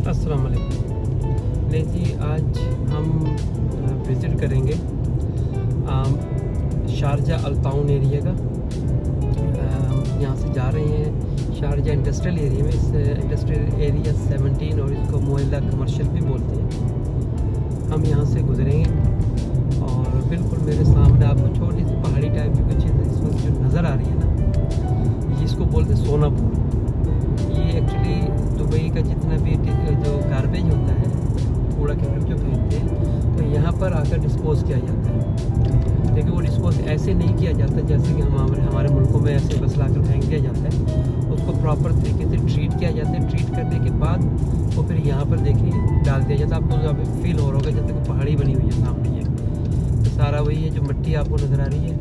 अस्सलाम वालेकुम। नहीं जी, आज हम विज़िट करेंगे शारजा अल्ताउन एरिया का। हम यहाँ से जा रहे हैं शारजा इंडस्ट्रियल एरिया में। इस इंडस्ट्रियल एरिया 17 और इसको मोहल्ला कमर्शियल भी बोलते हैं। हम यहाँ से गुजरेंगे और बिल्कुल मेरे सामने आपको छोटी सी पहाड़ी टाइप की कुछ चीज़ इस वक्त जो नज़र आ रही है ना, इसको बोलते हैं सोनापुर। ये एक्चुअली दुबई का जितना भी जो गार्बेज होता है, कूड़ा करकट जो फेंकते हैं, तो यहाँ पर आकर डिस्पोज़ किया जाता है। लेकिन वो डिस्पोज़ ऐसे नहीं किया जाता जैसे कि हमारे मुल्कों में ऐसे बस लाकर फेंक दिया जाता है। उसको प्रॉपर तरीके से ट्रीट किया जाता है। ट्रीट करने के बाद वो फिर यहाँ पर देखिए डाल दिया जाता है। आपको यहाँ पर फील हो रहा होगा जैसे कोई पहाड़ी बनी हुई है सामने। ये तो सारा वही है जो मिट्टी आपको नज़र आ रही है,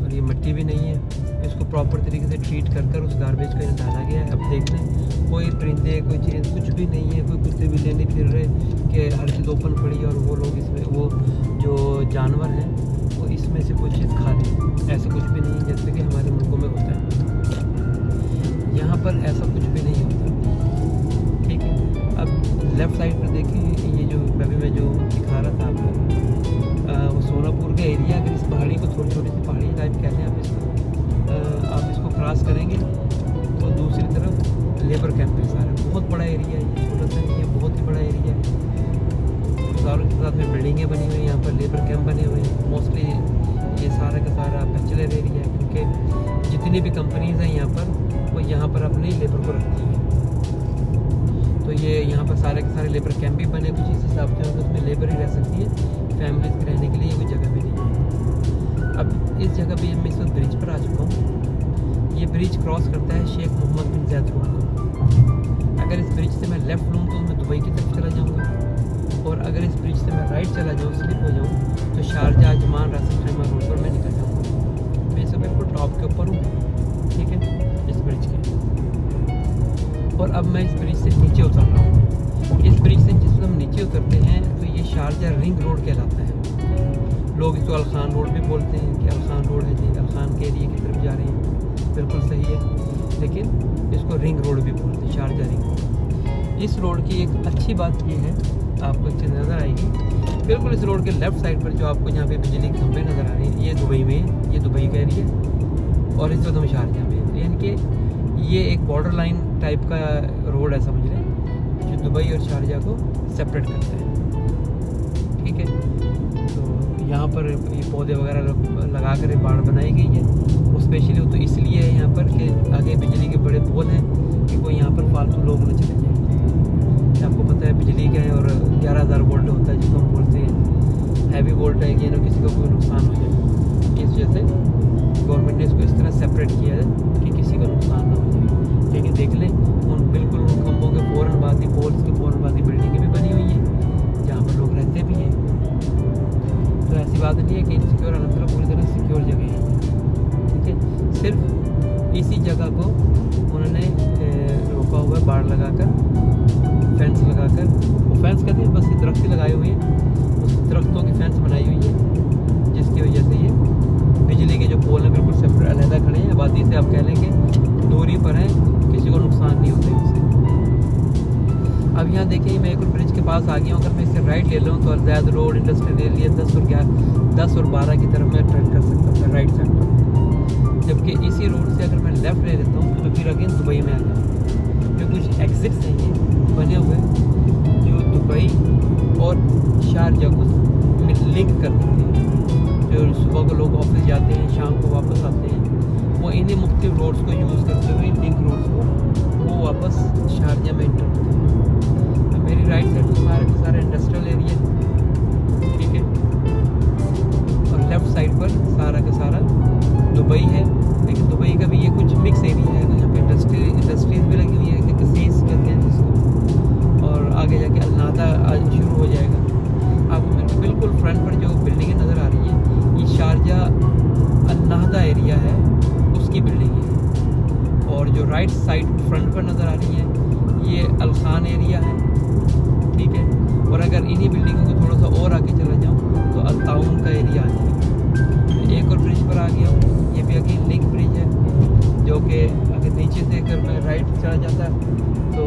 और ये मिट्टी भी नहीं है। इसको प्रॉपर तरीके से ट्रीट कर उस गार्बेज को यहाँ डाला गया है। अब देख लें, कोई परिंदे कोई चीज़ कुछ भी नहीं है, कोई कुत्ते बिल्ली नहीं फिर रहे कि हर चीज़ ओपन पड़ी है और वो लोग इसमें, वो जो जानवर हैं वो इसमें से कोई चीज़ खा लें। ऐसा कुछ भी नहीं है जैसे कि हमारे मुल्कों में होता है। यहाँ पर ऐसा कुछ भी नहीं होता। ठीक है, अब लेफ़्ट साइड पर देखिए, ये जो अभी मैं जो दिखा रहा था आपको, वो सोनापुर का एरिया। अगर इस पहाड़ी को छोटी छोटी सी पहाड़ी टाइप कहते हैं आप इसको क्रॉस करेंगे तो दूसरी तरफ लेबर कैंप है। सारा बहुत बड़ा एरिया है, ये छोटा सा नहीं है, बहुत ही बड़ा एरिया है। सारों के साथ में बिल्डिंगें बनी हुई हैं, यहाँ पर लेबर कैंप बने हुए हैं। मोस्टली ये सारा का सारा बैचलर एरिया है, क्योंकि जितनी भी कंपनीज़ हैं यहाँ पर, वो यहाँ पर अपनी लेबर को रखती हैं। तो ये यहाँ पर सारे के सारे लेबर कैंप भी बने कुछ इस हिसाब से, उसमें लेबर ही रह सकती है, फैमिलीज के रहने के लिए कोई जगह भी नहीं है। अब इस जगह पे मैं इस वक्त ब्रिज पर आ चुका हूँ। ये ब्रिज क्रॉस करता है शेख मोहम्मद बिन ज़ायद रोड को। अगर इस ब्रिज से मैं लेफ़्ट लूँ तो मैं दुबई की तरफ चला जाऊँगा, और अगर इस ब्रिज से मैं राइट चला जाऊँ, स्लिप हो जाऊँ, तो शारजा अजमान रासिक खैमा रोड पर मैं निकल जाऊँगा। मैं इस बिल्कुल टॉप के ऊपर हूँ, ठीक है, इस ब्रिज के। और अब मैं इस ब्रिज से नीचे उतर रहा हूँ। इस ब्रिज से जिस हम नीचे उतरते हैं तो ये शारजा रिंग रोड कहलाता है। लोग इसको अलखान रोड भी बोलते हैं कि अलखान रोड है जी, अलखान के एरिए की तरफ जा रहे हैं, बिल्कुल सही है। लेकिन इसको रिंग रोड भी बोलते हैं, शारजा रिंग रोड। इस रोड की एक अच्छी बात ये है, आपको अच्छी नज़र आएगी, बिल्कुल इस रोड के लेफ़्ट साइड पर जो आपको यहाँ पे बिजली के खंभे नज़र आ रहे हैं, ये दुबई में, ये दुबई का एरिया, और इस वक्त हम शारजा में। यानी कि ये एक बॉर्डर लाइन टाइप का रोड है, समझ लें, जो दुबई और शारजा को सेपरेट करता है। ठीक है, तो यहाँ पर ये पौधे वगैरह लगा कर बाड़ बनाई गई है। वो स्पेशली तो इसलिए है यहाँ पर कि आगे बिजली के बड़े पोल हैं कि कोई यहाँ पर फालतू लोग न चले जाए। आपको पता है बिजली का है, और 11,000 वोल्ट होता है जिसको हम बोलते हैं हैवी वोल्ट है, कि किसी को कोई नुकसान हो जाए। इस वजह से गवर्नमेंट ने इसको इस तरह सेपरेट किया है कि किसी को नुकसान ना हो जाए। लेकिन देख लें, उन बिल्कुल उन खंभों के फ़ौरन बाद ही, पोल्स के फ़ौरन बाद ही बिल्डिंगें भी बनी हुई हैं जहाँ पर लोग रहते भी हैं। तो ऐसी बात नहीं है कि इनसिक्योर, अलहमदिल्ला पूरी तरह सिक्योर जगह है। ठीक है, सिर्फ इसी जगह को उन्होंने रोका हुआ है, बाड़ लगाकर, फेंस लगाकर। वो फेंस कहते हैं, बस ये दरख्त ही लगाए हुए हैं, उस दरख्तों की फेंस बनाई हुई है, जिसकी वजह से ये बिजली के जो पोल हैं बिल्कुल सेपरेट अलहदा खड़े हैं। आबादी से आप कह लेंगे दूरी पर हैं, किसी को नुकसान नहीं होता इससे। अब यहाँ देखिए, मैं एक और ब्रिज के पास आ गया हूँ। अगर मैं इससे राइट ले लूँ तो अलज़ैद रोड, इंडस्ट्रियल एरिया 10 और 12 की तरफ मैं टर्न कर सकता हूँ राइट साइड पर। जबकि इसी रोड से अगर मैं लेफ़्ट ले लेता हूँ तो फिर अगेन दुबई में आ जाऊँ। जो कुछ एग्जिट्स हैं ये बने हुए, जो दुबई और शारजा को लिंक कर देते हैं। जो सुबह को लोग ऑफिस जाते हैं, शाम को वापस आते हैं, वो इन्हीं मुख्तलिफ रोड्स को यूज़ करते हुए, लिंक रोड्स को, वो वापस शारजा में इंटर होते हैं। मेरी राइट साइड तो सारे के सारे इंडस्ट्रियल एरिया, ठीक है, और लेफ़्ट साइड पर सारा का सारा दुबई है। लेकिन दुबई का भी ये कुछ मिक्स एरिया है, यहाँ पे इंडस्ट्रीज भी लगी हुई है, कसीस कहते हैं जिसको, और आगे जाके अलनादा शुरू हो जाएगा। आपको बिल्कुल फ्रंट पर जो बिल्डिंगें नज़र आ रही हैं, ये शारजा अलनादा एरिया है, उसकी बिल्डिंग है। और जो राइट साइड फ्रंट पर नज़र आ रही है, ये अलखान एरिया है। ठीक है, और अगर इन्हीं बिल्डिंगों को थोड़ा सा और आगे चला जाऊँ तो अल्ताउन का एरिया आ जाएगा। एक और ब्रिज पर आ गया हूँ, ये भी अगेन लिंक ब्रिज है, जो कि अगर नीचे से अगर मैं राइट चला जाता तो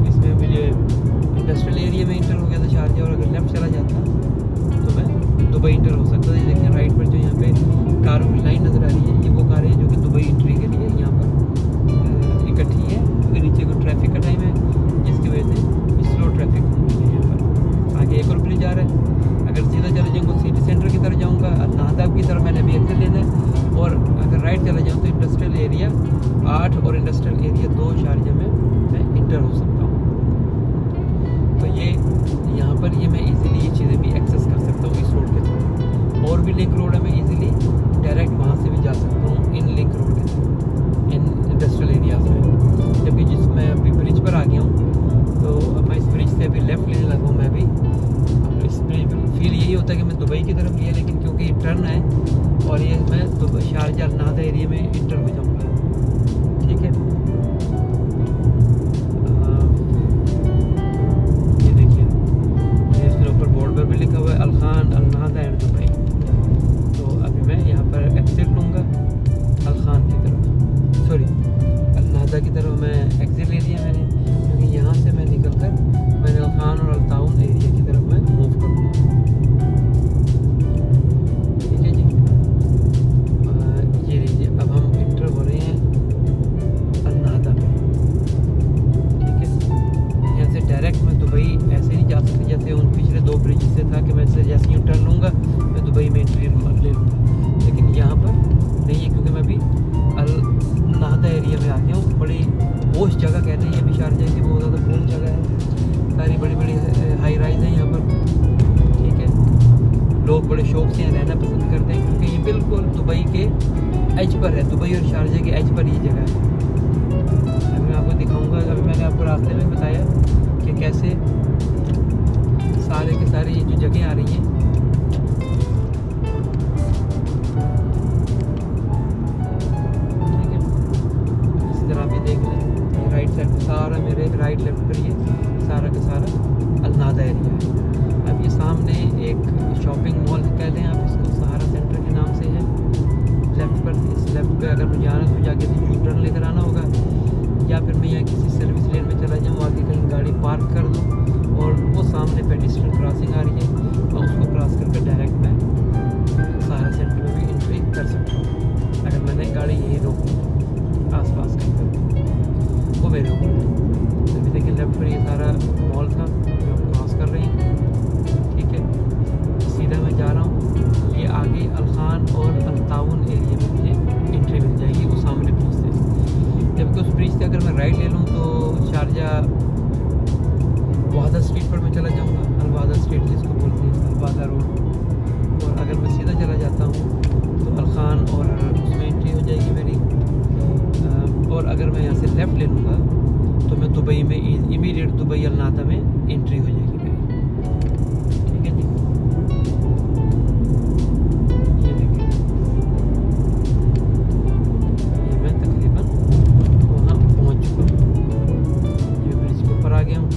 इसमें मुझे ये इंडस्ट्रियल एरिया में इंटर हो गया था शारजा, और अगर लेफ़्ट चला जाता तो मैं दुबई इंटर हो सकता था। ये देखिए राइट पर जो यहाँ पे कारों की लाइन नज़र आ रही है, ये वो कारें हैं जो कि दुबई एंट्री के लिए यहाँ पर इकट्ठी है, क्योंकि नीचे को ट्रैफिक का टाइम है, जिसकी वजह से स्लो ट्रैफिक होगी यहाँ पर। आगे एक और ब्रिज आ रहा है, अगर सीधा चले जाऊँगा सिटी सेंटर की तरफ जाऊँगा, नाहदाब की तरफ मैंने अभी एग्जिट लेना है, और अगर राइट चला जाऊँ तो इंडस्ट्रियल एरिया 8 और इंडस्ट्रियल एरिया 2 शारजा में मैं इंटर हो सकता हूँ। तो ये यहाँ पर ये मैं इजीली ये चीज़ें भी एक्सेस कर सकता हूँ इस रोड के थ्रू। और भी लिंक रोड है, मैं इजीली डायरेक्ट वहाँ से भी जा सकता हूँ इन लिंक रोड के थ्रू, इन इंडस्ट्रियल एरियाज़ में। जबकि जिस मैं अभी ब्रिज पर आ गया हूँ, तो अब मैं इस ब्रिज से अभी लेफ़्ट लेने लगा हूँ। मैं भी इस ब्रिज पर फील यही होता है कि मैं दुबई की तरफ लिया, लेकिन क्योंकि ये टर्न है और ये मैं शारजा नाहदा एरिया में इंटर हो जाऊँगा। ठीक है, ये देखिए इसके ऊपर बोर्ड पर भी लिखा हुआ है अल-खान अल-नाहदा एंड दुबई। तो अभी मैं यहाँ पर एग्जिट लूँगा अल-खान की तरफ, सॉरी अल-नाहदा की तरफ मैं एग्जिट ले लिया मैंने, क्योंकि यहाँ से मैं निकल कर मैंने अल-खान और अल-ताउन एरिया की तरफ मैं मूव करूँगा। ठीक है जी, ये लीजिए अब हम इंटर हो रहे हैं अल-नाहदा में। ठीक है, यहाँ से डायरेक्ट मैं दुबई ऐसे नहीं जा सकता जैसे उन पिछले 2 ब्रिज से था कि मैं जैसे यूँ टर्न लूँगा मैं दुबई में एंट्री ले लूँगा, लेकिन यहाँ पर नहीं है, क्योंकि मैं अभी अल-नाहदा एरिया में आ गया हूँ। बड़ी पोश जगह कहते हैं ये भी शारजा की, बहुत ज़्यादा पोश जगह है, सारी बड़ी बड़ी हाई राइज हैं यहाँ पर। ठीक है, लोग बड़े शौक से यहाँ रहना पसंद करते हैं, क्योंकि ये बिल्कुल दुबई के एज पर है, दुबई और शारजा के एज पर ये जगह है। अभी मैं आपको दिखाऊंगा, अभी मैंने आपको रास्ते में बताया कि कैसे सारे के सारे ये जो जगह आ रही हैं, ठीक है, इस तरह आप ये देख लें, राइट साइड पर सारा मेरे राइट लेफ्ट पर ये सारा का सारा अल-नाहदा एरिया है। अब ये सामने एक शॉपिंग मॉल कह लें आप इसको, सहारा सेंटर के नाम से है। लेफ़्ट पर, इस लेफ़्ट पे अगर मुझे आना तो जाके यू टर्न लेकर आना होगा, या फिर मैं यहाँ किसी सर्विस लेन में चला जाऊँ, आगे कहीं गाड़ी पार्क कर दूँ, और वो सामने पेडिस्ट्रियन क्रॉसिंग आ रही है और उसको क्रॉस करके डायरेक्ट मैं सहारा सेंटर में भी एंट्री कर सकता हूँ। अगर मैंने गाड़ी यही रोकी आस-पास कहीं, वो मेरे ऊपर है। अभी देखिए लेफ्ट पर ये सारा मॉल था जो हम क्रॉस कर रहे हैं। ठीक है, सीधा मैं जा रहा हूँ, ये आगे अल-खान और अल-ताउन एरिया में मुझे एंट्री मिल जाएगी, वो सामने पहुँचते हैं। जबकि उस ब्रिज से अगर मैं राइट ले लूँ तो शारजा वादा स्ट्रीट पर मैं चला जाऊँगा, अल-वादा स्ट्रीट जिसको बोलते हैं, अल-वादा रोड। और अगर मैं सीधा चला जाता हूँ तो अल-खान और उसमें एंट्री हो जाएगी मेरी। और अगर मैं यहाँ से लेफ़्ट ले लूँगा तो मैं दुबई में इमीडिएट दुबई अल-नाहदा में एंट्री हो जाएगी मेरी। ठीक है जी, ये देखिए ये मैं तकरीबन वहाँ पहुँच चुका हूँ, ये ब्रिज के ऊपर आ गया हूँ।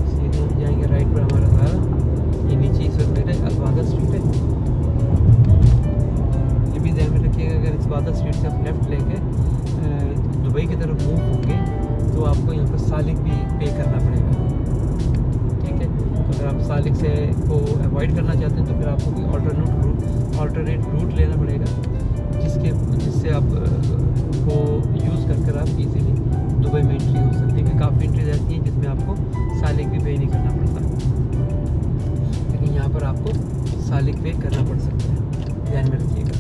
सीधे हम जाएंगे राइट पर, हमारा सारा ये नीचे इस वक्त मेरे अल-वादा स्ट्रीट है। ये भी ध्यान में रखिएगा, अगर इस वादा स्ट्रीट से आप लेफ़्ट लेके दुबई की तरफ मूव होंगे तो आपको यहाँ पर सालिक भी पे करना पड़ेगा। ठीक है, तो अगर आप सालिक से को अवॉइड करना चाहते हैं तो फिर आपको कोई ऑल्टरनेट रूट लेना पड़ेगा, जिससे आप को यूज़ कर आप इजीली दुबई में एंट्री हो सकती है। काफ़ी एंट्रीज ऐसी हैं जिसमें आपको सालिक भी पे नहीं करना पड़ता, लेकिन यहाँ पर आपको सालिक पे करना पड़ सकता है, ध्यान में रखिएगा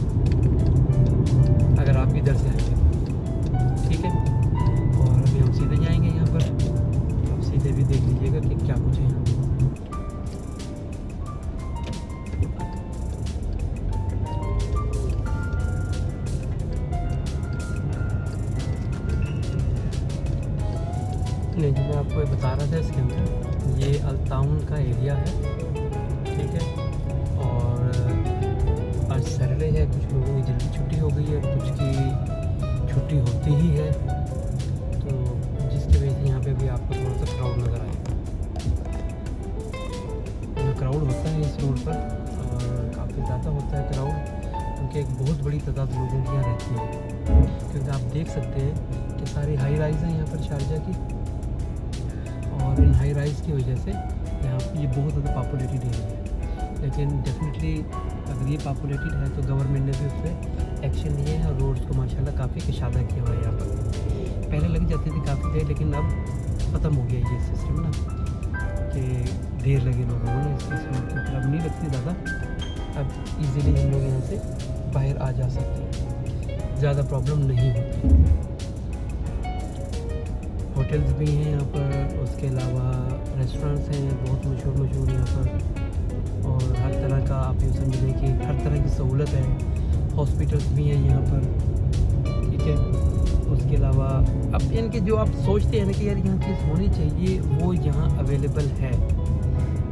अगर आप इधर से आएंगे। ठीक है, और अभी हम सीधे जाएंगे यहाँ पर, आप सीधे भी देख लीजिएगा कि क्या कुछ है यहाँ। नहीं, जो मैं आपको बता रहा था इसके अंदर ये अल-ताउन का एरिया है। ठीक है, और आज सैटरडे है, कुछ लोगों की जल्दी छुट्टी हो गई है, कुछ की छुट्टी होती ही है, तो जिसकी वजह से यहाँ पे भी आपको थोड़ा सा क्राउड नज़र आएगा। क्राउड होता है इस रोड पर, और काफ़ी ज़्यादा होता है क्राउड, क्योंकि एक बहुत बड़ी तादाद लोगों की यहाँ रहती है। क्योंकि आप देख सकते हैं कि सारी हाई राइज हैं यहाँ पर शारजा की, और इन हाई राइज की वजह से यहाँ पर ये बहुत ज़्यादा पॉपुलेटेड एरिया है। लेकिन डेफिनेटली अगर ये पॉपुलेटेड है तो गवर्नमेंट ने भी उस पर एक्शन लिए हैं और रोड्स को माशाल्लाह काफ़ी कशादा किया हुआ है यहाँ पर। पहले लग जाती थी काफ़ी देर, लेकिन अब ख़त्म हो गया ये सिस्टम ना कि देर लगे लोगों को इस रोड के ऊपर। अब नहीं लगती ज़्यादा, अब इजीली हम लोग यहाँ से बाहर आ जा सकते हैं, ज़्यादा प्रॉब्लम नहीं होती। होटल्स भी हैं यहाँ पर, उसके अलावा रेस्टोरेंट्स हैं बहुत मशहूर यहाँ पर, और हर तरह का आप ये समझ लें कि हर तरह की सहूलत है। हॉस्पिटल्स भी हैं यहाँ पर, ठीक है। उसके अलावा अब इनके जो आप सोचते हैं ना कि यार यहाँ चीज़ होनी चाहिए, वो यहाँ अवेलेबल है।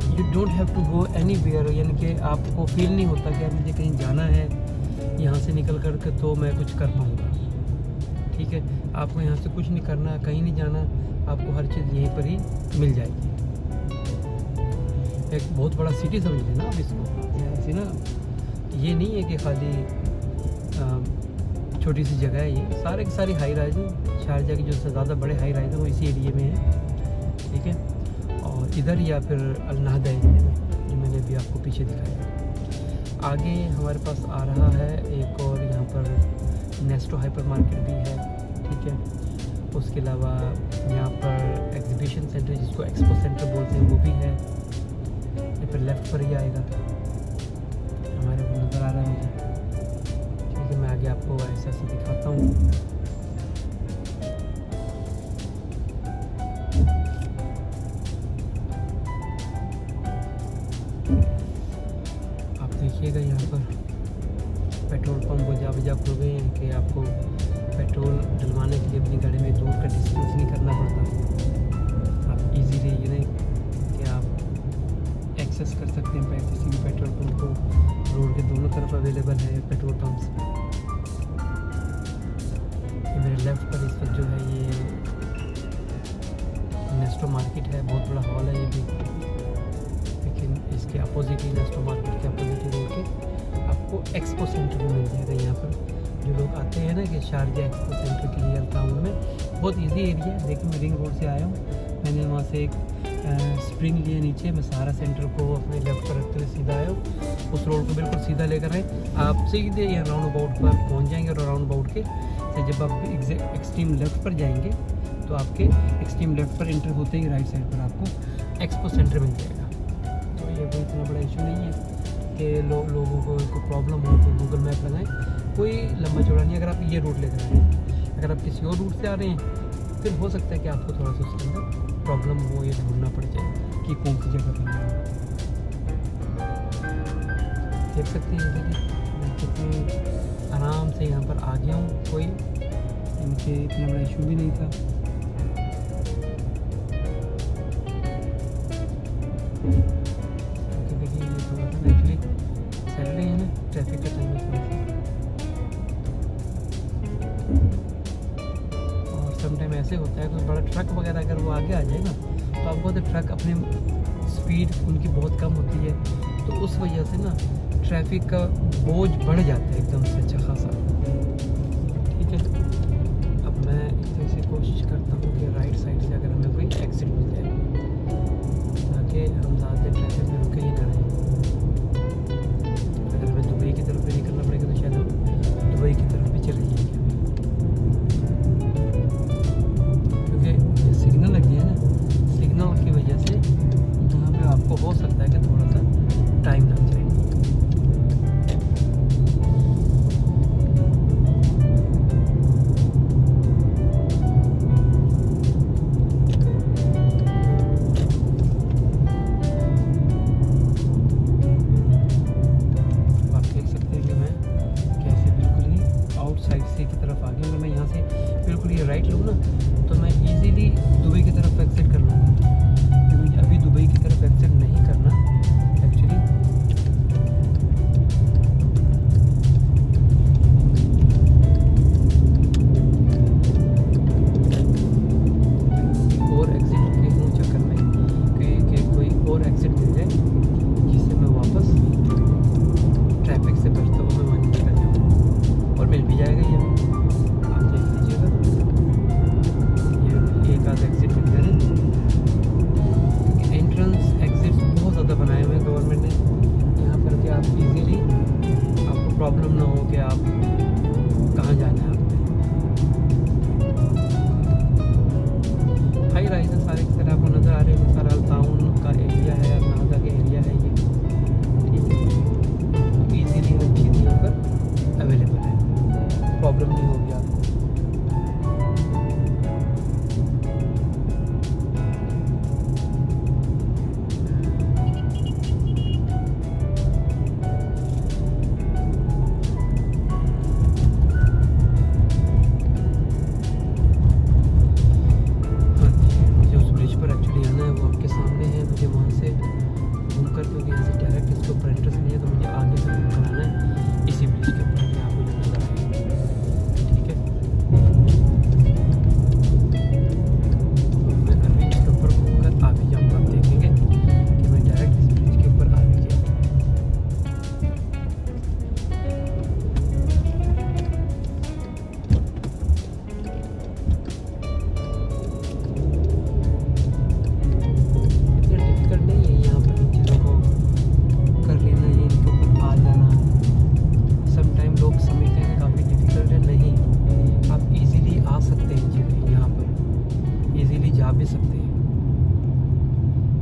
You don't have to go anywhere, यानी कि आपको फील नहीं होता कि यार मुझे कहीं जाना है यहाँ से निकल कर के तो मैं कुछ कर पाऊँगा, ठीक है। आपको यहाँ से कुछ नहीं करना, कहीं नहीं जाना, आपको हर चीज़ यहीं पर ही मिल जाएगी। एक बहुत बड़ा सिटी समझ लेना आप इसको, ऐसी ना ये नहीं है कि खाली छोटी सी जगह है। ये सारे के सारे हाई राइज हैं। शारजा की जो ज़्यादा बड़े हाई राइज हैं वो इसी एरिए में है, ठीक है। और इधर या फिर अलनाहदा एरिया में जो मैंने अभी आपको पीछे दिखाया। आगे हमारे पास आ रहा है एक और यहाँ पर नेस्टो हाइपर मार्केट भी है, ठीक है। उसके अलावा यहाँ पर एग्जीबिशन सेंटर जिसको एक्सपो सेंटर बोलते हैं वो भी है। ये फिर लेफ़्ट पर ही आएगा, हमारे को नज़र आ रहा है मुझे, ठीक है। मैं आगे आपको ऐसा ऐसा दिखाता हूँ। आप देखिएगा यहाँ पर पेट्रोल पंप बजा बजा खुल गए हैं कि आपको पेट्रोल डलवाने के लिए अपनी गाड़ी में दूर का डिस्टेंस नहीं करना पड़ता। आप इजीली ये नहीं कि आप एक्सेस कर सकते हैं किसी भी पेट्रोल पंप को। रोड के दोनों तरफ अवेलेबल है पेट्रोल पंप्स। मेरे लेफ़्ट पर इस वक्त जो है ये नेस्टो मार्केट है, बहुत बड़ा हॉल है ये भी, लेकिन इसके अपोजिट ही नेस्टो मार्केट के अपोजिट ही रोड के आपको एक्सपो सेंटर भी मिल जाएगा। यहाँ पर जो लोग आते हैं ना कि शारजा एक्सपो सेंटर के लिए टाउन में, बहुत इजी एरिया है। देखिए मैं रिंग रोड से आया हूँ, मैंने वहाँ से एक स्प्रिंग लिए नीचे, मैं सहारा सेंटर को अपने लेफ्ट पर रखते हुए सीधा आया हूँ। उस रोड को बिल्कुल सीधा लेकर आए, आप सीधे यहाँ राउंड अबाउट पर पहुँच जाएंगे। और राउंड अबाउट के से जब आप एक्सट्रीम लेफ़्ट पर जाएंगे तो आपके एक्सट्रीम लेफ़्ट पर एंटर होते ही राइट साइड पर आपको एक्सपो सेंटर मिल जाएगा। तो ये कोई इतना बड़ा इशू नहीं है कि लोगों को प्रॉब्लम हो तो गूगल मैप लगाएं, कोई लंबा चौड़ा नहीं। अगर आप ये रूट लेकर आए हैं, अगर आप किसी और रूट से आ रहे हैं फिर हो सकता है कि आपको थोड़ा सा उसके अंदर प्रॉब्लम हो या ढूंढना पड़ जाए कि कौन सी जगह पर है। देख सकते हैं मैं कितने आराम से यहाँ पर आ गया हूँ, कोई इनके इतना बड़ा इशू भी नहीं था। देखिए ये थोड़ा सा एक्चुअली सैटरडे है ना, ट्रैफिक का टाइम है थोड़ा सा। और समटाइम ऐसे होता है कोई बड़ा ट्रक वगैरह अगर वो आगे आ जाए ना तो आपको तो ट्रक अपने स्पीड उनकी बहुत कम होती है, तो उस वजह से ना ट्रैफिक का बोझ बढ़ जाता है एकदम से अच्छा खासा, ठीक है। अब मैं एक तरह से कोशिश करता हूँ कि राइट साइड से अगर हमें कोई एक्सिट मिल जाए ताकि हम ज़्यादा देर ट्रैफिक में रुके ही ना रहें। अगर हमें दुबई की तरफ भी निकलना पड़ेगा तो शायद हम दुबई की तरफ भी चले जाएंगे, क्योंकि सिग्नल लग गया है ना, सिग्नल की वजह से यहाँ पे आपको हो सकता है कि थोड़ा सा टाइम लग जाए। राइट लूँ ना तो मैं इजीली दुबई की तरफ एक्सिट कर लूँगा, क्योंकि अभी दुबई की तरफ एक्सिट नहीं करना एक्चुअली और एक्सिट के हूँ चक्कर में कि कोई और एक्सिट मिल जाए जिससे मैं वापस ट्रैफिक से बचता हुआ मैं वहाँ निकल जाऊँ, और मिल भी जाएगा ये आप देख लीजिएगा। प्रॉब्लम नहीं होगी आपको।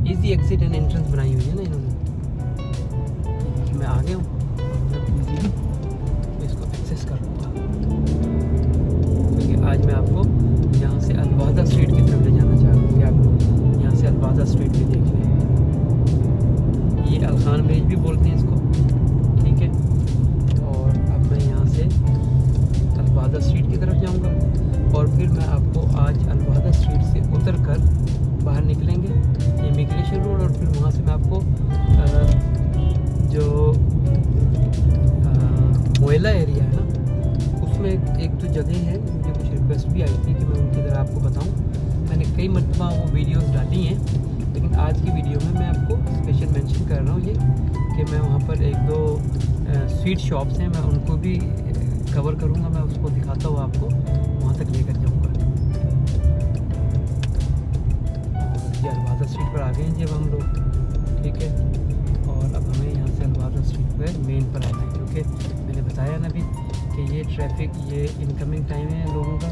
इजी एग्जिट एंड एंट्रेंस बनाई हुई है ना इन्होंने। मैं आ गया हूँ, इजीली इसको एक्सेस कर लूँगा, क्योंकि आज मैं आपको यहाँ से अलवादा स्ट्रीट की तरफ ले जाना चाह रहा हूँ कि आप यहाँ से अलवादा स्ट्रीट भी देख लें। ये अलखान ब्रिज भी बोलते हैं इसको, ठीक है। और अब मैं यहाँ से अलवादा स्ट्रीट की तरफ जाऊँगा और फिर मैं आपको आज अलवादा स्ट्रीट से उतर कर बाहर निकलेंगे इमिग्रेशन रोड, और फिर वहाँ से मैं आपको जो मोएला एरिया है ना, उसमें एक तो जगह है, मुझे कुछ रिक्वेस्ट भी आई थी कि मैं उनकी तरह आपको बताऊं। मैंने कई मरतबा वो वीडियोस डाली हैं, लेकिन आज की वीडियो में मैं आपको स्पेशल मेंशन कर रहा हूँ ये कि मैं वहाँ पर एक दो स्वीट शॉप्स हैं, मैं उनको भी कवर करूँगा, मैं उसको दिखाता हूँ आपको, वहाँ तक लेकर जाऊँगा। अलवादा स्ट्रीट पर आ गए हैं जब हम लोग, ठीक है। और अब हमें यहाँ से अलवादा स्ट्रीट पर मेन पर आना है, क्योंकि मैंने बताया ना अभी कि ये ट्रैफिक, ये इनकमिंग टाइम है लोगों का।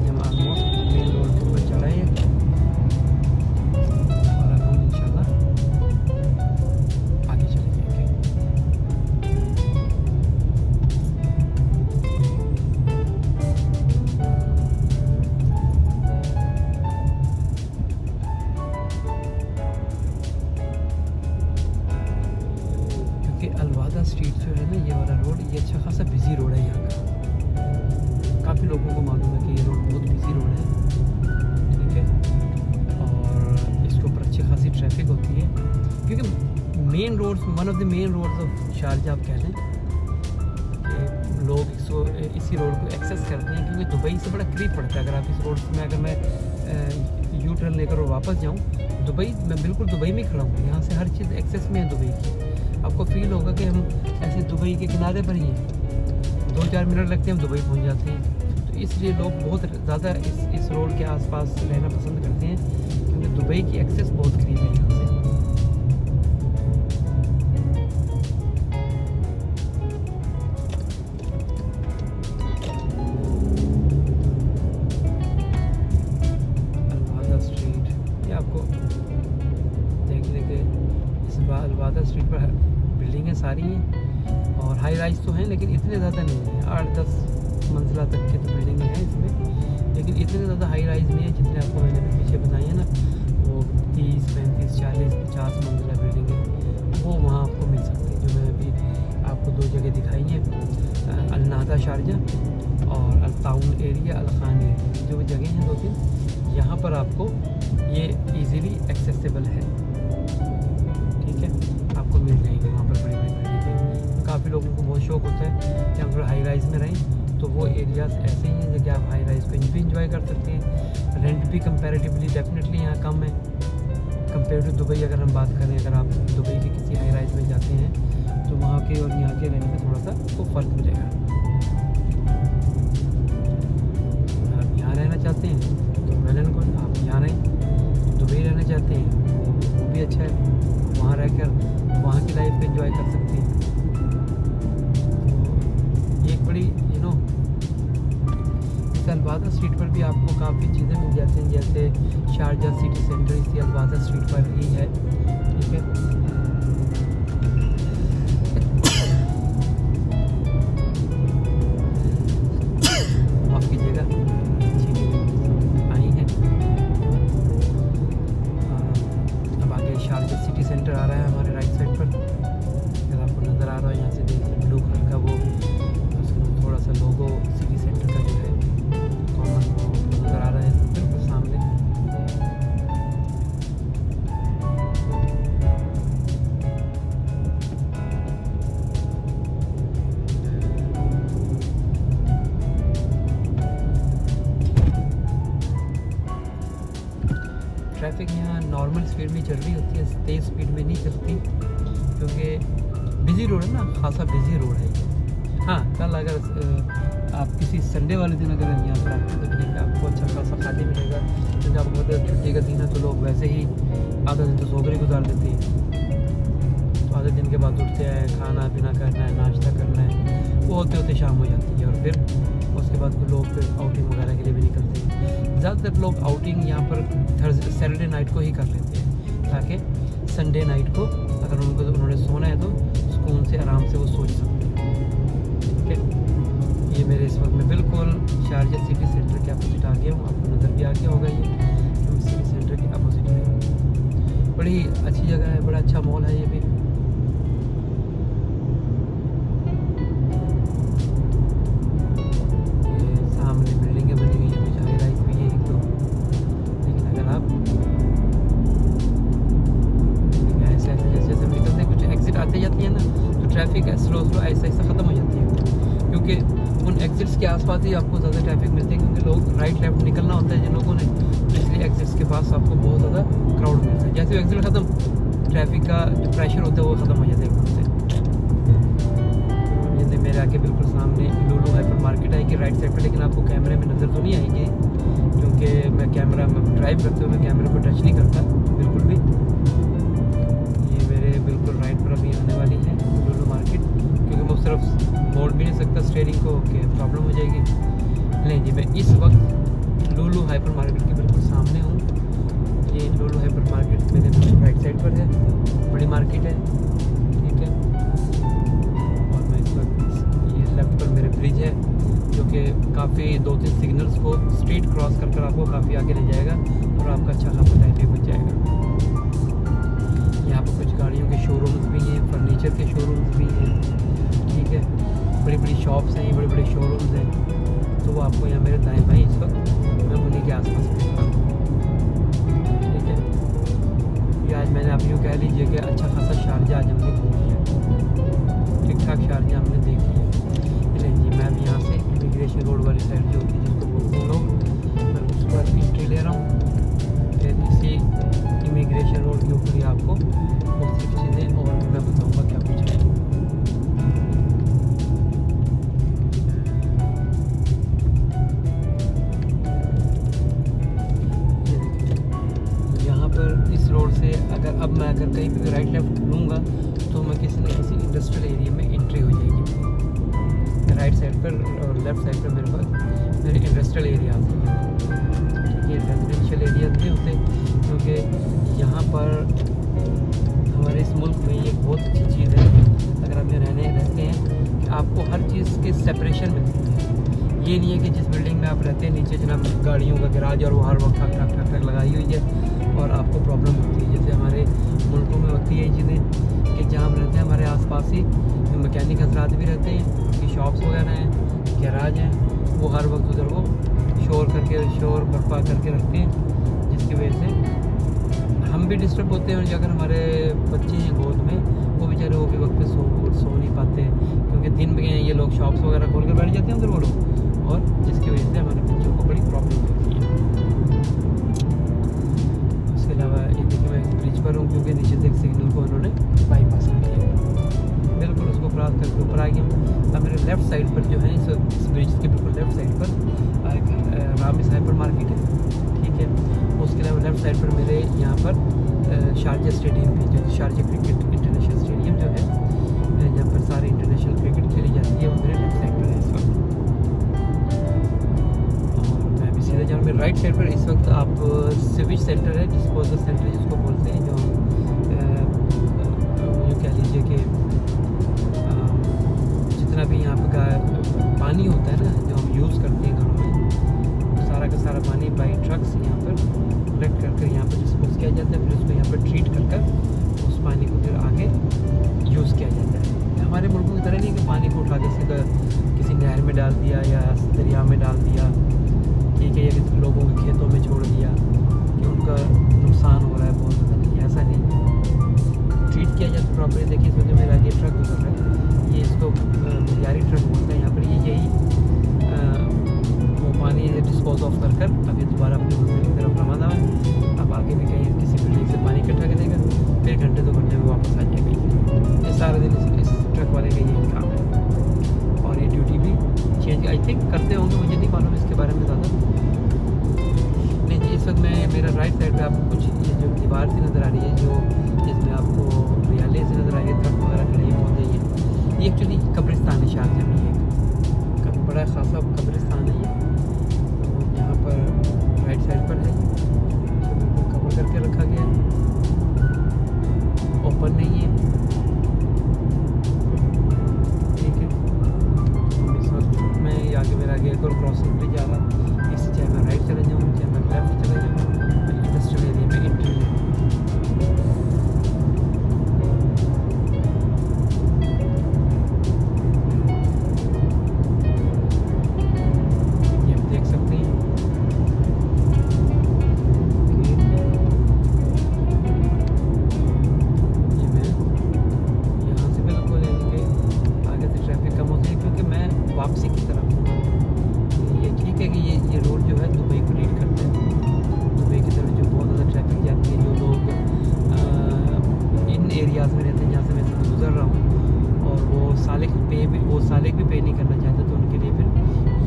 हम ऑलमोस्ट मेन रोड के ऊपर चढ़े हैं और अब हम इंशाल्लाह आगे चले जाएंगे। क्योंकि अलवादा स्ट्रीट जो है ना, ये वाला रोड, ये अच्छा खासा बिजी रोड है यहाँ का। काफ़ी लोगों को मालूम है कि ये रोड बहुत बिजी रोड है, ठीक है। और इसके ऊपर अच्छी खासी ट्रैफिक होती है, क्योंकि main roads, one of the main roads of Sharjah आप कह लें कि लोग इसी रोड को एक्सेस करते हैं, क्योंकि दुबई से बड़ा करीब पड़ता है। अगर आप इस रोड में, अगर मैं यू टर्न लेकर और वापस जाऊँ दुबई, मैं बिल्कुल दुबई में खड़ा हूँ, यहाँ से हर चीज़ एक्सेस में है दुबई की। आपको फील होगा कि हम ऐसे दुबई के किनारे पर ही हैं, 2-4 मिनट लगते हैं हम दुबई पहुँच जाते हैं। तो इसलिए लोग बहुत ज़्यादा इस रोड के आसपास रहना पसंद करते हैं, क्योंकि दुबई की एक्सेस बहुत करीब है यहाँ से। अलवादा स्ट्रीट, ये आपको देखने के इस बार अलवादा स्ट्रीट पर बिल्डिंगें सारी हैं और हाई राइज तो हैं, लेकिन इतने ज़्यादा नहीं है। 8-10 मंजिला तक की तो बिल्डिंगें हैं इसमें, लेकिन इतने ज़्यादा हाई राइज नहीं है जितने आपको मैंने पीछे बताई है ना, वो 30, 35, 40, 50 मंजिला बिल्डिंगें, वो वहाँ आपको मिल सकती है। जो मैं अभी आपको 2 जगह दिखाई हैं, अलनादा शारजा और अलताउन एरिया, अलखान एरिया, जो जगह हैं 2-3, यहाँ पर आपको ये इजीली एक्सेसिबल है, ठीक है। आपको मिल जाएंगे वहाँ पर बड़ी बड़ी बिल्डिंगें। काफ़ी लोगों को बहुत शौक होता है कि हम थोड़ा हाई राइज में रहें, तो वो एरियाज़ ऐसे ही हैं जगह आप हाई राइज को भी इंजॉय कर सकते हैं। रेंट भी कंपैरेटिवली डेफिनेटली यहाँ कम है कंपेयर टू दुबई। अगर हम बात करें, अगर आप दुबई के किसी हाई राइज में जाते हैं तो वहाँ के और यहाँ के रेंट में थोड़ा सा आपको फ़र्क मिलेगा। अगर आप यहाँ रहना चाहते हैं तो वेल एंड गुड, आप यहाँ रहें। दुबई रहना चाहते हैं वो भी अच्छा है, वहाँ रहकर वहाँ की लाइफ को एंजॉय कर सकते हैं। ये एक बड़ी अलवादा स्ट्रीट पर भी आपको काफ़ी चीज़ें मिल जाती हैं, जैसे शारजा सिटी सेंटर इसी अलवाजा स्ट्रीट पर ही है, ठीक है। माफ़ कीजिएगा, चीज़ें आई हैं। अब आगे शारजा सिटी सेंटर आ रहा है हमारे राइट साइड पर, अगर आपको नज़र आ रहा है यहाँ से देखिए ब्लू कलर का वो उसका थोड़ा सा लोगो सिटी सेंटर का जो है कॉमन नज़र आ रहा है बिल्कुल सामने। ट्रैफिक यहाँ नॉर्मल स्पीड में चल रही होती है, तेज़ स्पीड में नहीं चलती, क्योंकि बिज़ी रोड है ना, खासा बिज़ी रोड है ये। हाँ, कल अगर आप किसी संडे वाले दिन अगर यहाँ पर आते हैं तो देखिए आपको अच्छा खासा खाली मिलेगा, क्योंकि आपको पता है छुट्टी का दिन है तो लोग वैसे ही आधा दिन तो सोकर ही गुजार देते हैं। तो आधे दिन के बाद उठते हैं, खाना पीना करना है, नाश्ता करना है, वो होते होते शाम हो जाती है, और फिर उसके बाद फिर लोग फिर आउटिंग वगैरह के लिए भी निकलते हैं। ज़्यादातर लोग आउटिंग यहाँ पर सैटरडे नाइट को ही कर लेते हैं, ताकि संडे नाइट को अगर उन्होंने सोना है तो सुकून से आराम से वो सोच सकते हैं, ठीक है। ये मेरे इस वक्त में बिल्कुल शारजा सिटी सेंटर के अपोजिट आ गया हूँ, आपको नज़र भी आ गया होगा ये सिटी सेंटर के अपोजिट में। बड़ी अच्छी जगह है, बड़ा अच्छा मॉल है ये भी। ये सामने बिल्डिंगें बनी हुई है, कुछ हाई राइज भी है एक दो, लेकिन अगर आप ऐसे जैसे जैसे निकलते हैं, कुछ एग्जिट आते जाती है ना, तो ट्रैफिक स्लो ऐसा ऐसा ख़त्म हो जाती है, क्योंकि उन एग्जिट्स के आसपास ही आपको ज़्यादा ट्रैफिक मिलती है, क्योंकि लोग राइट लेफ्ट निकलना होता है जिन लोगों ने, तो इसलिए एग्जिट्स के पास आपको बहुत ज़्यादा क्राउड मिलता है। जैसे एग्जिट ख़त्म, ट्रैफिक का जो प्रेशर होता है वो ख़त्म हो जाता है एकदम से। ये मेरे आके बिल्कुल सामने लुलु हाइपर मार्केट आएगी राइट साइड पर, लेकिन आपको कैमरे में नज़र तो नहीं आएगी, क्योंकि मैं कैमरा में ड्राइव करते हुए मैं कैमरे को टच नहीं करता बिल्कुल भी। ये मेरे बिल्कुल राइट पर अभी आने वाली है लुलु मार्केट, क्योंकि मैं उस तरफ मोड़ भी नहीं सकता स्टीयरिंग को, कि प्रॉब्लम हो जाएगी। नहीं जी, मैं इस वक्त लुलु हाइपर मार्केट के बिल्कुल सामने हूँ। ये लुलु हाइपर मार्केट मेरे बिल्कुल राइट साइड पर है, बड़ी मार्केट है, ठीक है। और मैं इस वक्त ये लेफ्ट पर मेरे ब्रिज है, जो कि काफ़ी 2-3 सिग्नल्स को स्ट्रीट क्रॉस कर आपको काफ़ी आगे ले जाएगा और आपका अच्छा खासा टाइम भी बच जाएगा। यहाँ पर कुछ गाड़ियों के शोरूम्स भी हैं, फर्नीचर के शोरूम्स भी हैं, ठीक है। बड़ी बड़ी शॉप्स हैं, बड़े बड़े शोरूम्स हैं, तो वो आपको यहाँ मेरे दाएं बाएं इस वक्त मैं उन्हीं के आसपास मिलता हूँ, ठीक है। ये आज मैंने आप यूँ कह लीजिए कि अच्छा खासा शारजा आज हमने घूम लिया, ठीक ठाक शारजा हमने देख लिया। चलिए जी, मैं अभी यहाँ से इमिग्रेशन रोड वाली साइड जो होती है जिसको बोलते हैं लोग, मैं उस पर एंट्री ले रहा हूँ। फिर इसी इमिग्रेशन रोड के ऊपर ही आपको मुख्तलिफ चीज़ें और भी मैं बताऊँगा क्या कुछ है। यहाँ पर इस रोड से अगर कहीं भी राइट लेफ्ट लूँगा तो मैं किसी न किसी इंडस्ट्रियल एरिया में एंट्री हो जाएगी। राइट साइड पर और लेफ्ट साइड पर मेरे पास मेरे इंडस्ट्रियल एरिया आते हैं, ये रेजिडेंशियल एरिया नहीं होते, क्योंकि यहाँ पर हमारे इस मुल्क में ये बहुत अच्छी चीज़ है, अगर आप यहाँ रहते हैं कि आपको हर चीज़ की सेपरेशन मिलती है। ये नहीं है कि जिस बिल्डिंग में आप रहते हैं नीचे जनाब गाड़ियों का गैराज और वो हर वक्त ठक ठक ठक ठक लगाई हुई है और आपको प्रॉब्लम होती है। जैसे हमारे मुल्कों में होती है ये चीज़ें कि जहाँ हम रहते हैं हमारे आसपास ही मैकेनिक हजरात भी रहते हैं, उनकी शॉप्स वगैरह हैं, गैराज हैं, वो हर वक्त उधर वो शोर बर्पा करके रखते हैं, जिसकी वजह से हम भी डिस्टर्ब होते हैं। और अगर हमारे बच्चे हैं गोद में, वो बेचारे वो भी वक्त पे सो नहीं पाते हैं, क्योंकि दिन में ये लोग शॉप्स वगैरह खोल कर बैठ जाते हैं उधर वो लोग, और जिसकी वजह से हमारे बच्चों को बड़ी प्रॉब्लम होती है। उसके अलावा ये देखिए मैं ब्रिज पर हूँ, क्योंकि नीचे से एक सिग्नल को उन्होंने बाईपास कर दिया, बिल्कुल उसको क्रॉस करके ऊपर आ गया। अब मेरे लेफ़्ट साइड पर जो है इस ब्रिज के बिल्कुल लेफ़्ट साइड पर एक रामिस हाइपर मार्केट है, ठीक है। उसके अलावा लेफ़्ट साइड पर मेरे यहाँ पर शारजा स्टेडियम भी, जो शारजा क्रिकेट इंटरनेशनल स्टेडियम जो है, जहाँ पर सारी इंटरनेशनल क्रिकेट खेली जाती है, वो मेरे लेफ़्ट साइड पर है इस वक्त। और मैं भी सीधे जा रहा मेरे राइट साइड पर इस वक्त आप सिविज सेंटर है, डिस्पोजल सेंटर जिसको बोलते हैं, जो यूँ कह लीजिए कि जितना भी यहाँ पर पानी होता है ना जो हम यूज़ करते हैं घरों में, सारा का सारा पानी बाई ट्रक्स यहाँ पर कलेक्ट करके यहाँ पर डिस्पोज किया जाता है, फिर उसको यहाँ पर ट्रीट कर उस पानी को फिर आगे यूज़ किया जाता है। हमारे मुल्कों की तरह नहीं कि पानी को उठा के सीधा किसी नहर में डाल दिया या दरिया में डाल दिया, ठीक है, या किसी लोगों के खेतों में छोड़ दिया कि उनका नुकसान हो रहा है बहुत ज़्यादा, नहीं, ऐसा नहीं, ट्रीट किया जाता है प्रॉपर्ली। देखिए इस वजह मेरा ये ट्रक गुजर रहा है, ये इसको यारी ट्रक बोलते हैं यहाँ पर, यही वो पानी डिस्पोज ऑफ कर अभी दोबारा अपनी मंजिल की तरफ रवाना है। अब आगे भी कहीं किसी बिल्डिंग से पानी इकट्ठा करेगा, फिर घंटे 2 घंटे में वापस आ जाएगा। ये सारा दिन इस ट्रक वाले का यही काम है, और ये ड्यूटी भी चेंज आई थिंक करते होंगे, मुझे नहीं मालूम इसके बारे में ज़्यादा नहीं। इस वक्त मैं मेरा राइट साइड पे आपको कुछ ये जो दीवार सी नज़र आ रही है, जो जिसमें आपको रियाले से नज़र आ रही है, दरख्त वगैरह खड़े पौधे, ये एक्चुअली कब्रिस्तान है शारजा में, ये बड़ा खासा कब्रिस्तान है। ये तो यहाँ पर राइट साइड पर है, बिल्कुल कवर करके रखा गया है, ओपन नहीं है, ठीक है। इस वक्त मैं आगे मेरा आगे एक और क्रॉसिंग ब्रिज आ रहा, इससे चाहे मैं राइट चले जाऊँ चाहे मैं लेफ्ट चले जाऊँ, इंडस्ट्रियल एरिया में एंट्री ले। ये आप देख सकते हैं, ये मैं यहाँ से बिल्कुल इनके आगे से ट्रैफिक कम होती है क्योंकि मैं वापसी की तरफ हूँ। ये ठीक है कि ये रोड जो है दुबई को लीड करता है, दुबई की तरफ जो बहुत ज़्यादा ट्रैफिक जाती है, जो लोग इन एरियाज़ में रहते हैं जहाँ से मैं सब गुजर रहा हूँ, और वो सालिक भी पे नहीं करना चाहते, तो उनके लिए फिर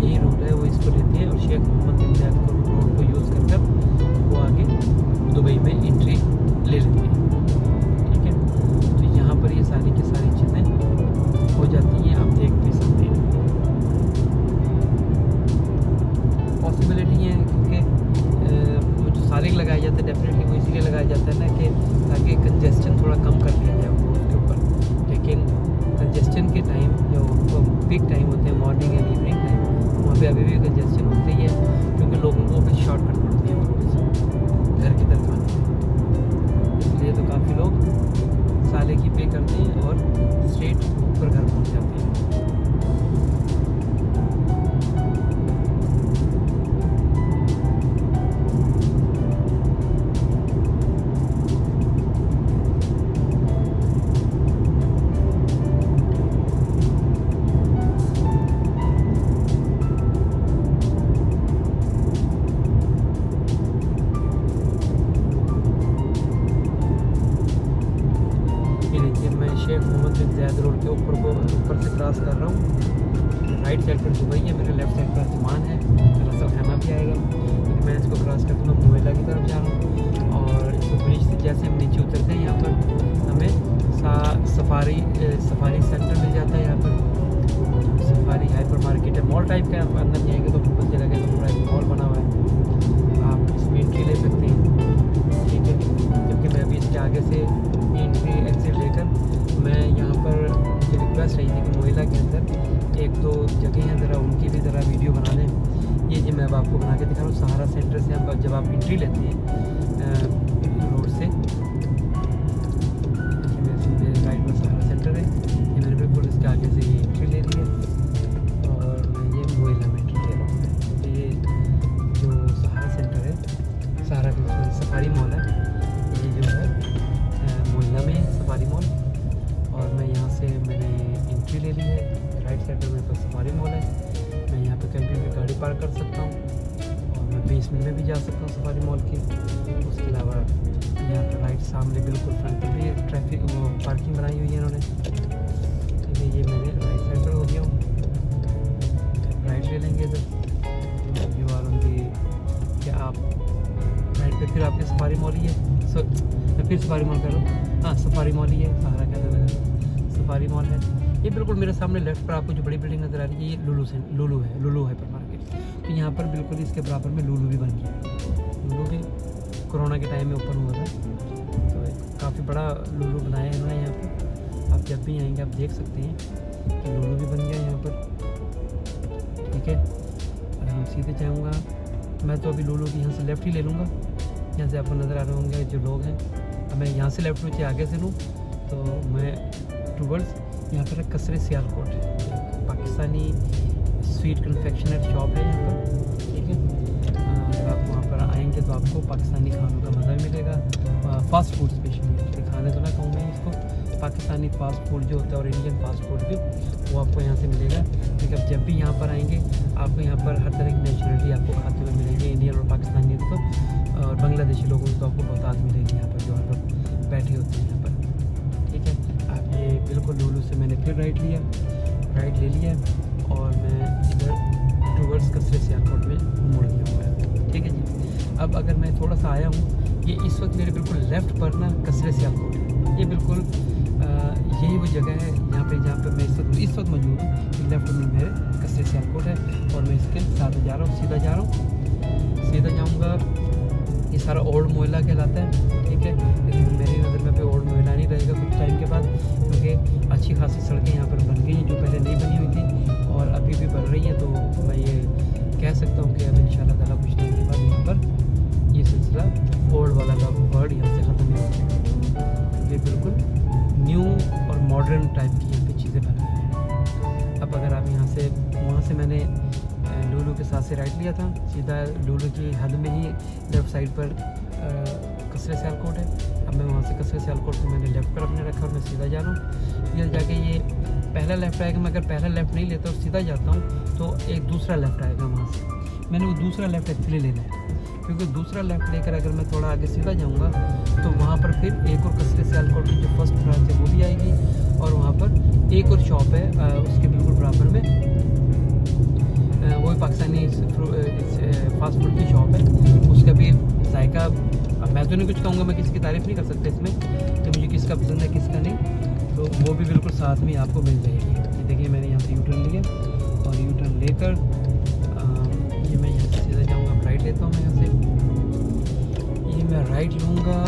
यही रोड है, वो इसको लेते हैं और शेख मोहम्मद बिन जायद को रोड को यूज़ कर वो आगे दुबई में एंट्री ले लेते हैं, ठीक है। तो यहाँ पर ये सारी की सारी चीज़ें हो जाती हैं, आप देख भी सकते हैं। पॉसिबिलिटी है क्योंकि वो जो सालिक लगाया जाता है डेफिनेटली वो इसीलिए लगाया जाता है ना कि ताकि कंजेस्शन थोड़ा कम कर दिया जाए उसके ऊपर, लेकिन कंजेस्शन के टाइम जो पीक टाइम होते हैं मॉर्निंग एंड इवनिंग टाइम, वहाँ पे अभी भी कंजेस्शन होती है क्योंकि लोगों को भी शॉर्टकट पड़ती है घर की तरफ आने में, इसलिए तो काफ़ी लोग साले की पे करते हैं और स्ट्रेट ऊपर घर पहुँच जाते हैं। शेख मोहम्मद बिन जायद रोड के ऊपर से क्रॉस कर रहा हूँ। राइट साइड पर दुबई है, मेरे लेफ्ट साइड पर अजमान है, दरअसल हैमा भी आएगा, लेकिन मैं इसको क्रॉस करके मैं मुएला की तरफ जा रहा हूँ। और इस ब्रिज से जैसे हम नीचे उतरते हैं यहाँ पर हमें सफारी सेंटर मिल जाता है, यहाँ पर सफारी हाइपर मार्केट है, मॉल टाइप का। अंदर जाएंगे तो पता चलेगा तो पूरा एक मॉल बना हुआ है, आप इसमें एंट्री ले सकते हैं, ठीक है। क्योंकि मैं अभी इसके आगे से एंट्री एग्जिट लेकर मैं यहाँ पर मुझे रिक्वेस्ट रही थी कि मोइला के अंदर 1-2 जगह हैं, ज़रा उनकी भी ज़रा वीडियो बना दें। ये जो मैं अब आपको बना के दिखा रहा हूँ, सहारा सेंटर से हम जब आप एंट्री लेते हैं रोड से, मेरे राइट में सहारा सेंटर है, ये मैंने बिल्कुल इसके आगे से ये एंट्री ले ली है और मैं ये मोइला में एंट्री ले रहा हूँ। तो ये जो सहारा सेंटर है, सहारा के सफारी मॉल है, ये जो है मोइला में सफारी मॉल, और मैं यहाँ से मैंने एंट्री ले ली है। राइट साइड पर मेरे पास सफारी मॉल है, मैं यहाँ पे कहीं भी गाड़ी पार्क कर सकता हूँ और मैं बेसमेंट में भी जा सकता हूँ सफारी मॉल के। उसके अलावा यहाँ पर राइट सामने बिल्कुल फ्रंट पर भी ट्रैफिक वो पार्किंग बनाई हुई है इन्होंने। तो ये मैंने राइट साइड पर हो गया हूँ, राइट ले लेंगे इधर यू आर ऑन दी, क्या आप राइट पे फिर आपके सफारी मॉल ही है, मैं फिर सफारी मॉल करूँ, हाँ सफारी मॉल ही है, सहारा के अंदर सफारी मॉल है। ये बिल्कुल मेरे सामने लेफ्ट पर आपको जो बड़ी बिल्डिंग नज़र आ रही है, ये लुलू है, लुलू हाइपर मार्केट। तो यहाँ पर बिल्कुल इसके बराबर में लुलु भी बन गया। लुलु भी कोरोना के टाइम में ओपन हुआ था, तो काफ़ी बड़ा लुलु बनाया है इन्होंने यहाँ पर। आप जब भी आएंगे आप देख सकते हैं कि लुलु भी बन गया यहाँ पर, ठीक है। और हम सीधे जाऊँगा, मैं तो अभी लुलु की यहाँ से लेफ़्ट ही ले लूँगा। यहाँ से आपको नज़र आ रहे होंगे जो लोग हैं। अब मैं यहाँ से लेफ़्ट लूँ चाहे आगे से लूँ, तो मैं टूवर्ड्स यहाँ पर Qasre Sialkot, Pakistani sweet confectioner shop है यहाँ पर, ठीक है। अगर आप वहाँ पर आएंगे तो आपको पाकिस्तानी खानों का मज़ा भी मिलेगा। फ़ास्ट फूड स्पेशली खाने तो ना कहूँ मैं इसको, पाकिस्तानी फ़ास्ट फूड जो होता है और इंडियन फ़ास्ट फूड भी, वो आपको यहाँ से मिलेगा। लेकिन जब भी यहाँ पर आएंगे आपको यहाँ पर हर तरह की नेशनलिटी आपको खाते हुए मिलेगी, इंडियन और पाकिस्तानी तो, और बांग्लादेशी लोगों को तो आपको बहुत मिलेगी यहाँ पर जो यहाँ पर बैठे होते हैं यहाँ पर, ठीक है। आप ये बिल्कुल लुलु से मैंने फिर राइट ले लिया और मैं इधर टूवर्ड्स कसरे सियालकोट में मुड़ गया हूँ, ठीक है जी। अब अगर मैं थोड़ा सा आया हूँ, ये इस वक्त मेरे बिल्कुल लेफ़्ट पर ना कसरे सियालकोट है। ये बिल्कुल यही वो जगह है जहाँ पे मैं इस वक्त मौजूद हूँ। लेफ्ट में मेरे कसरे सियालकोट है और मैं इसके साथ जा रहा हूँ, सीधा जाऊँगा। ये सारा ओल्ड मोहल्ला कहलाता है, ठीक है। लेकिन मेरी नज़र में भी ओल्ड मोहल्ला नहीं रहेगा कुछ टाइम के बाद, क्योंकि अच्छी खासी सड़कें यहाँ पर बन गई हैं जो पहले नहीं बनी हुई थी और अभी भी बन रही हैं। तो मैं ये कह सकता हूँ कि अब इंशाल्लाह ताला कुछ टाइम के बाद यहाँ पर ये सिलसिला ओल्ड वाला का वर्ड यहाँ से ख़त्म नहीं होगा। ये बिल्कुल न्यू और मॉडर्न टाइप की यहाँ पे चीज़ें बन रही हैं। अब अगर आप यहाँ से, वहाँ से मैंने लुलु के साथ से राइट लिया था, सीधा लुलु की हद में ही लेफ़्ट साइड पर कसरे सियालकोट है। अब मैं वहाँ से कसरे सियालकोट से मैंने लेफ़्ट पर अपने रखा और मैं सीधा जा रहा हूँ। इधर जाके ये पहला लेफ़्ट आएगा। मैं अगर पहला लेफ़्ट नहीं लेता और सीधा जाता हूँ तो एक दूसरा लेफ़्ट आएगा वहाँ से। मैंने वो दूसरा लेफ़्ट एक्चुअली लेना है, क्योंकि दूसरा लेफ़्ट लेकर अगर मैं थोड़ा आगे सीधा जाऊँगा तो वहाँ पर फिर एक और कसरे सियालकोट की जो फर्स्ट ब्रांच है वो भी आएगी और वहाँ पर एक और शॉप है उसके बिल्कुल बराबर में, वो पाकिस्तानी फास्ट फूड की शॉप है। उसका भी जायका, अब मैं तो नहीं कुछ कहूँगा, मैं किसी की तारीफ़ नहीं कर सकता इसमें कि मुझे किसका पसंद है किसका नहीं, तो वो भी बिल्कुल साथ में आपको मिल जाएगी। ये देखिए मैंने यहाँ से यू टर्न लिया और यू टर्न लेकर ये मैं यहाँ से सीधा जाऊँगा, राइट लेता हूँ मैं यहाँ से, ये मैं राइट लूँगा।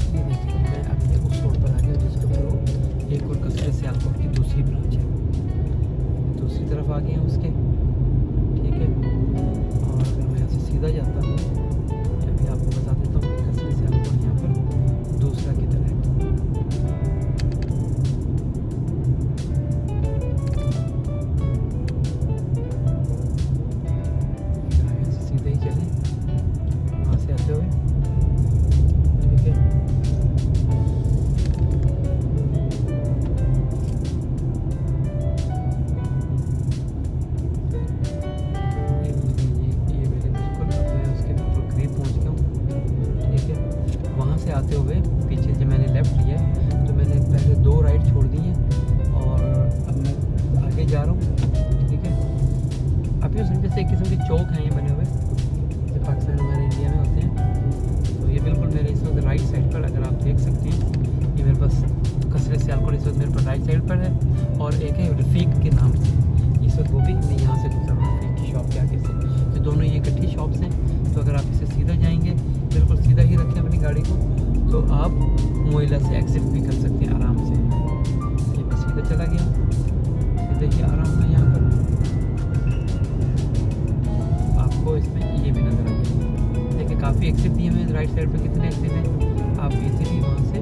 ये देखिए मैं अभी उस रोड पर आ गया जिसके ऊपर एक और कसरे सियालकोट की दूसरी ब्रांच है, दूसरी तरफ आ गए हैं उसके, ठीक है। और अगर मैं यहाँ से सीधा जाता हूँ, अभी आपको बता देता हूँ कि कसरे सियालकोट यहाँ पर दूसरा किधर है। यहाँ से सीधे ही चलें वहाँ से आते हुए, ठीक है। आते हुए पीछे जब मैंने लेफ़्ट लिया है तो मैंने पहले दो राइट छोड़ दी हैं और अब मैं आगे जा रहा हूँ, ठीक है। अभी उस जैसे एक किस्म के चौक हैं ये बने हुए जो पाकिस्तान हमारे इंडिया में होते हैं। तो ये बिल्कुल मेरे इस वक्त राइट साइड पर, अगर आप देख सकते हैं, ये मेरे पास कसरे सियालकोट इस वक्त मेरे पास राइट साइड पर है और एक है रफ़ीक के नाम से, इस वक्त वो भी मैं यहाँ से गुजर रहा हूँ रफ़ीक की शॉप के आगे से। तो दोनों ये इकट्ठी शॉप्स हैं, तो अगर आप इसे सीधा जाएंगे, बिल्कुल सीधा ही रखें अपनी गाड़ी को, तो आप मोहल्ला से एग्जिट भी कर सकते हैं आराम से। ये मैं सीधा चला गया, सीधे ही आ रहा हूँ मैं यहाँ पर, आपको इसमें ये भी नज़र आ जाएगा। देखिए काफ़ी एग्जिट दिए हुए हैं राइट साइड पे, कितने एग्जिट हैं, आप इजीली वहाँ से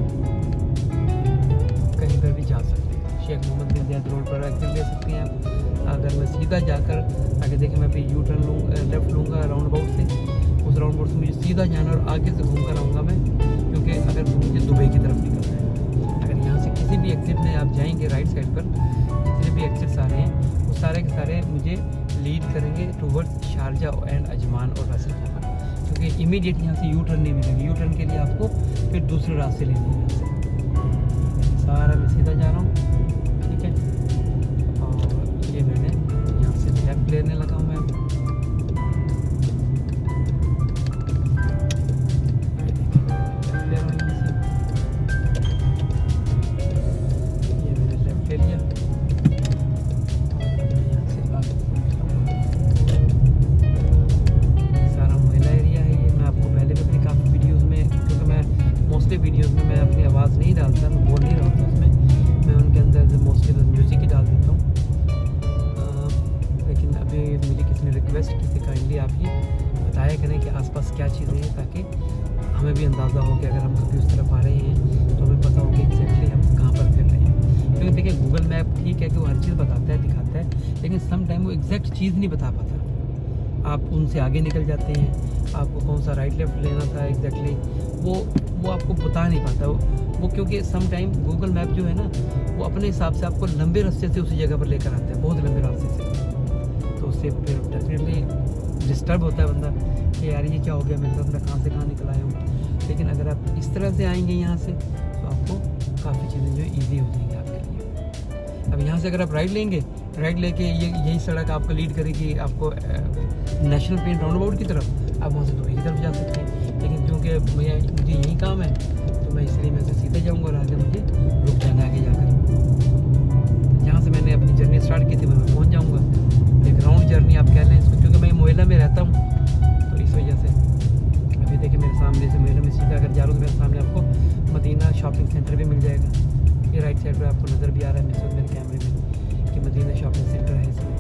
कहीं पर भी जा सकते हैं। शेख मोहम्मद बिन ज़ायद रोड पर एग्जिट ले सकते हैं आप। अगर मैं सीधा जाकर आगे देखिए मैं यू टर्न लूँगा, लेफ़्ट लूँगा राउंड अबाउट से, उस राउंड अबाउट से मुझे सीधा जाना और आगे से घूम कर आऊँगा मैं, क्योंकि अगर मुझे दुबई की तरफ निकलना है। अगर यहाँ से किसी भी एग्जिट में आप जाएंगे राइट साइड पर, जितने भी एग्जिट्स आ रहे हैं वो सारे के सारे मुझे लीड करेंगे टूवर्ड्स शारजा एंड अजमान और रासिल खैबर, क्योंकि इमीडिएट यहाँ से यू टर्न नहीं मिलेगा। यू टर्न के लिए आपको फिर दूसरे रास्ते लेने हैं। यहाँ से सारा मैं सीधा जा रहा हूँ, ठीक है। और ये मैंने यहाँ से लेफ्ट लेने लगा हूँ मैं। करें कि आसपास क्या चीज़ें हैं, ताकि हमें भी अंदाज़ा हो कि अगर हम कभी उस तरफ आ रहे हैं तो हमें पता हो कि एग्जैक्टली हम कहाँ पर फिर रहे हैं। क्योंकि देखिए गूगल मैप ठीक है कि वो हर चीज़ बताता है, दिखाता है, लेकिन सम टाइम वो एग्जैक्ट चीज़ नहीं बता पाता। आप उनसे आगे निकल जाते हैं, आपको कौन सा राइट लेफ्ट लेना था एग्जैक्टली वो आपको बता नहीं पाता वो क्योंकि सम टाइम गूगल मैप जो है ना वो अपने हिसाब से आपको लंबे रास्ते से उसी जगह पर लेकर आता है, बहुत लंबे रास्ते से। तो उससे फिर डेफिनेटली डिस्टर्ब होता है बंदा कि यार ये क्या हो गया मेरे साथ, मैं कहाँ से कहाँ निकल आया हूँ। लेकिन अगर आप इस तरह से आएंगे यहाँ से तो आपको काफ़ी चीज़ें जो ईजी हो जाएंगी आपके लिए। अब यहाँ से अगर आप राइट लेंगे, राइट लेके यही सड़क आपको लीड करेगी आपको नेशनल पेंट राउंड अबाउट की तरफ, आप वहाँ से दूसरी की तरफ जा सकते हैं। लेकिन क्योंकि मुझे यही काम है तो मैं इसलिए मैं से सीधे जाऊँगा और आगे मुझे रुक जाना आगे जाकर। जहाँ से मैंने अपनी जर्नी स्टार्ट की थी मैं पहुँच जाऊँगा। एक राउंड जर्नी आप कह लें इसको, क्योंकि मैं मोहल्ला में रहता हूँ तो इस वजह से। अभी देखिए मेरे सामने से मोहल्ला में सीधा अगर जा रहा हूँ तो मेरे सामने आपको मदीना शॉपिंग सेंटर भी मिल जाएगा। ये राइट साइड पर आपको नज़र भी आ रहा है मेरे कैमरे में कि मदीना शॉपिंग सेंटर है इसमें।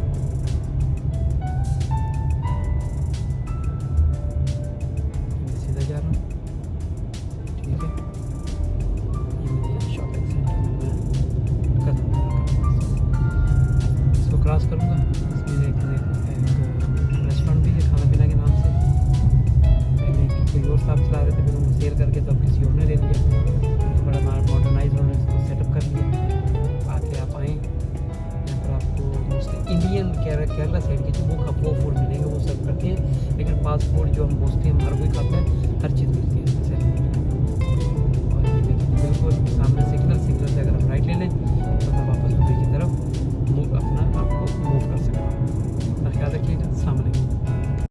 सीधा जा रहा हूँ, ठीक है, ये मदीना शॉपिंग सेंटर में इसको क्रॉस करूँगा। इसमें एक रेस्टोरेंट भी है खाना पीना के नाम से, पहले कोई और साहब चला रहे थे, फिर उनको सेल करके तो अब किसी और ने ले लिया, तो बड़ा मॉडर्नाइज उन्होंने इसको सेटअप कर लिया। आके आप आएँ यहाँ पर आपको मोस्टली इंडियन केरला साइड के जो वो फूड मिलेंगे वो सर्व करते हैं, लेकिन फास्ट फूड जो हम मोस्टली हर कोई खाता है हर चीज़ मिलती है।